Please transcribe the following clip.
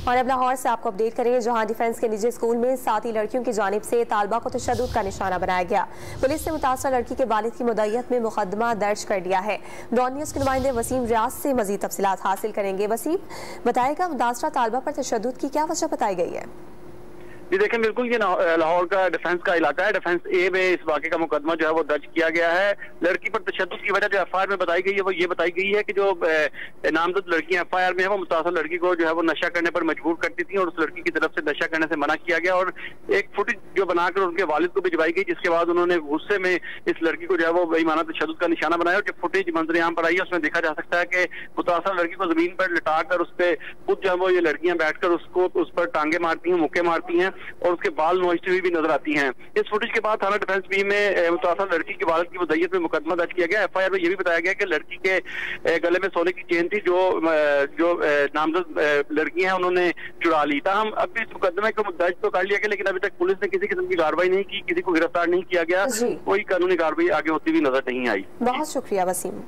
और अब लाहौर से आपको अपडेट करेंगे, जहां डिफेंस के निजी स्कूल में साथी लड़कियों की जानिब से तालबा को तशद्दुद का निशाना बनाया गया। पुलिस ने मुतासरा लड़की के वालिद की मुद्दइयत में मुकदमा दर्ज कर दिया है। डॉन न्यूज के नुमाइंदे वसीम रियाज से मजीद तफसीलात हासिल करेंगे। वसीम, बताएगा मुतासरा तालबा पर तशद्दुद की क्या वजह बताई गई है? जी देखें, बिल्कुल ये लाहौर का डिफेंस का इलाका है। डिफेंस ए में इस वाक़े का मुकदमा जो है वो दर्ज किया गया है। लड़की पर तशद्दुद की वजह जो एफआईआर में बताई गई है वो ये बताई गई है कि जो नामजद लड़कियां एफआईआर में है वो मुतासर लड़की को जो है वो नशा करने पर मजबूर करती थी और उस लड़की की तरफ से नशा करने से मना किया गया और एक फुटेज जो बनाकर उनके वालिद को भिजवाई गई, जिसके बाद उन्होंने गुस्से में इस लड़की को जो है वो बेईमाना तशद्दुद का निशाना बनाया। और जो फुटेज मंजर-ए-आम पर आई है उसमें देखा जा सकता है कि मुतासर लड़की को जमीन पर लिटाकर उस पर खुद जो है वो ये लड़कियां बैठकर उसको उस पर टांगे मारती हैं, मुक्के मारती हैं और उसके बाल नोचती हुई भी नजर आती हैं। इस फुटेज के बाद थाना डिफेंस बी में मुतासर लड़की के वालिद की मुद्दइयत में मुकदमा दर्ज किया गया। एफआईआर में यह भी बताया गया कि लड़की के गले में सोने की चेन थी जो नामजद लड़कियां हैं उन्होंने चुरा ली। ताहम अब भी इस मुकदमे को दर्ज तो कर लिया गया, लेकिन अभी तक पुलिस ने किसी किस्म की कार्रवाई नहीं की, किसी को गिरफ्तार नहीं किया गया, कोई कानूनी कार्रवाई आगे होती हुई नजर नहीं आई। बहुत शुक्रिया वसीम।